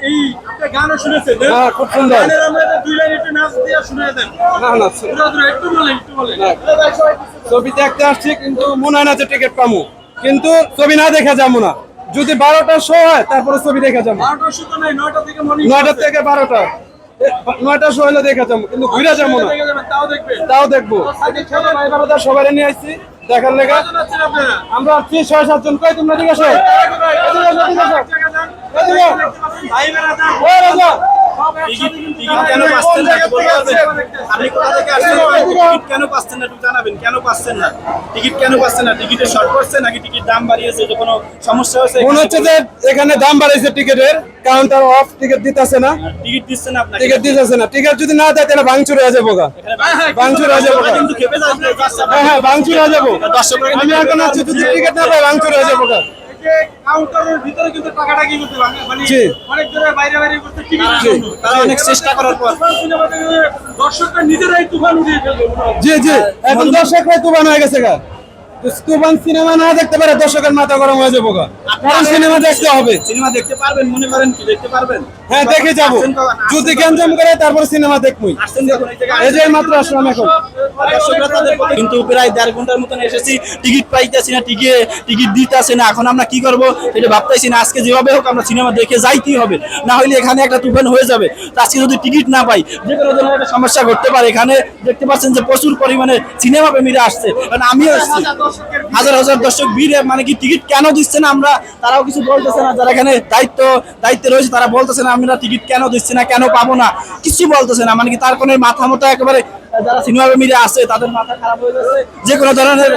এই আপনি গানও শুনেছেন না? হ্যাঁ, খুব সুন্দর। গানের আমরা একটা দুই লাইন একটু নাচ দিয়ে শুনিয়ে দেন। না পুরো পুরো একটু বলেন, একটু বলেন। ছবি দেখতে আসছি, কিন্তু মনে হয় না যে টিকিট পাবো, কিন্তু ছবি না দেখে যাবো না। যদি 12টার শো হয় তারপরে ছবি দেখে যাবো। 12টার শো তো নাই, 9টা থেকে মর্নিং 9টা থেকে 12টা, 9টার শো হলে দেখে যাবো, কিন্তু ঘুরে যাবো না। তাও দেখবেন। তাও দেখবো। ছোট ভাই বাবাদের সবাই নিয়ে আসছি দেখার লেগে। কজন আছেন আপনারা? আমরা আসছি 6-7 জন। কই তোমরা ঠিক আছে? ভাই বেড়া যান। ওই রাজা, টিকিট কেন পাচ্ছেন না একটু বলতে পারবেন? আপনি কোথা থেকে আসছেন? টিকিট কেন পাচ্ছেন না একটু জানাবেন, কেন পাচ্ছেন না? টিকিট কেন পাচ্ছেন না? টিকিটের শর্ট পড়ছে নাকি টিকিট দাম বাড়িয়েছে, যে কোনো সমস্যা হয়েছে? মনে হচ্ছে যে এখানে দাম বাড়াইছে টিকিটের, কাউন্টার অফ, টিকিট দিতেছে না। টিকিট দিচ্ছে না আপনাকে? টিকিট দিতেছে না। টিকিট যদি না দেয় তাহলে ভাঙচুর হয়ে যাবো গা। ভাঙচুর হয়ে যাবো গা। কিন্তু খেপে যাচ্ছে। হ্যাঁ হ্যাঁ, ভাঙচুর হয়ে যাবো। দর্শকরা কিন্তু আমি এখন আছি, যদি টিকিট না পাই ভাঙচুর হয়ে যাবো গা। যে কাউন্টারের ভিতরে কিন্তু টাকাটা কি করতে পারে, মানে জি। অনেক জনের বাইরে বাইরে করতে টিকিট জি। তারা অনেক চেষ্টা করার পর দর্শকরা নিজেরাই তুফান উঠিয়ে ফেলবে। জি জি, এখন দর্শকরা তুফান হয়ে গেছে গা। তুফান সিনেমা না দেখতে পারে দর্শকের মাথা গরম হয়ে যাবো গা। কারণ সিনেমা দেখতে হবে। সিনেমা দেখতে পারবেন মনে করেন, কি দেখতে পারবেন? হ্যাঁ, দেখে যাবো। যদি গ্যাঞ্জাম করে তারপর সিনেমা দেখবই। আসছেন যখন এই জায়গায়, এই যে মাত্র আসলাম এখন। দর্শকরা তাদের প্রতি কিন্তু প্রায় 1.5 ঘন্টার মতন এসেছি, টিকিট পাইতেছি না, টিকিট দিতেছে না। এখন আমরা কি করব এটা ভাবতেছি না। আজকে যেভাবে হোক আমরা সিনেমা দেখে যাইতেই হবে, না হলে এখানে একটা তুফান হয়ে যাবে। তো আজকে যদি টিকিট না পাই, যে কোনো ধরনের একটা সমস্যা ঘটতে পারে। এখানে দেখতে পাচ্ছেন যে প্রচুর পরিমাণে সিনেমা প্রেমীরা আসছে, কারণ আমিও আসছি। হাজার হাজার দর্শক ভিড়ে, মানে কি টিকিট কেন দিচ্ছে না আমরা, তারাও কিছু বলতেছে না। যারা এখানে দায়িত্বে রয়েছে তারা বলতেছে না আমরা টিকিট কেন দিচ্ছি না, কেন পাবো না, কিছু বলতেছে না। মানে কি তার কোনো মাথা মতো একেবারে, যারা সিনেমা প্রেমীরা আছে তাদের মাথা খারাপ হয়ে গেছে। যে কোনো ধরনের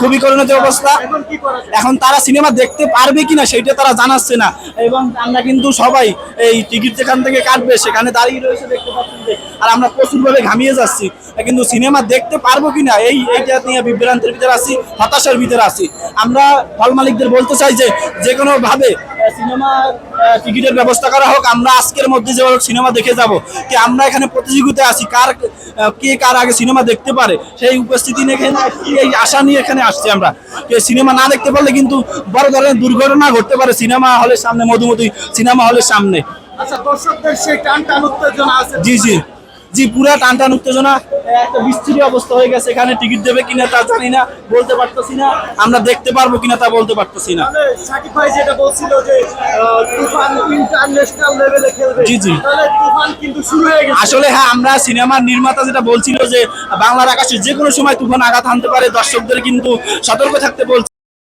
খুবই করুণার অবস্থা। এখন তারা সিনেমা দেখতে পারবে কিনা সেটা তারা জানাচ্ছে না। এবং আমরা কিন্তু সবাই এই টিকিট যেখান থেকে কাটবে সেখানে দাঁড়িয়ে রয়েছে, দেখতে পাচ্ছেন যে। আর আমরা প্রচুরভাবে ঘামিয়ে যাচ্ছি, কিন্তু সিনেমা দেখতে পারবো কিনা এইটা নিয়ে বিভ্রান্তের ভিতরে আছি, হতাশার ভিতরে আছি। আমরা হল মালিকদের বলতে চাই যে, যে কোনো ভাবে সিনেমা টিকিটের ব্যবস্থা করা হোক। আমরা আজকের মধ্যে যে সিনেমা দেখে যাব, কি আমরা এখানে প্রতিযোগিতায় আছি, কে কার আগে সিনেমা দেখতে পারে সেই উপস্থিতি নিয়ে এখানে আসছি, এই আশা নিয়ে এখানে আসছি আমরা। সিনেমা না দেখতে পারলে কিন্তু বড় ধরনের দুর্ঘটনা ঘটতে পারে সিনেমা হলের সামনে, মধুমতি সিনেমা হলের সামনে। আচ্ছা, দর্শকদের সেই টান উত্তেজনা আছে। জি জি জি, পুরা টান উত্তেজনা, একটা বিস্তৃতি অবস্থা হয়ে গেছে। এখানে টিকিট দেবে কিনা তা জানি না, বলতে পারতেছি না। আমরা দেখতে পারবো কিনা তা বলতে পারতেছি না। তাহলে শাকিব ভাই যেটা বলছিল যে তুফান ইন্টারন্যাশনাল লেভেলে খেলবে, জি জি, তাহলে তুফান কিন্তু শুরু হয়ে গেছে। আসলে হ্যাঁ, আমরা সিনেমার নির্মাতা যেটা বলছিল যে বাংলার আকাশে যে কোনো সময় তুফান আঘাত হানতে পারে, দর্শকদের কিন্তু সতর্ক থাকতে বলছে।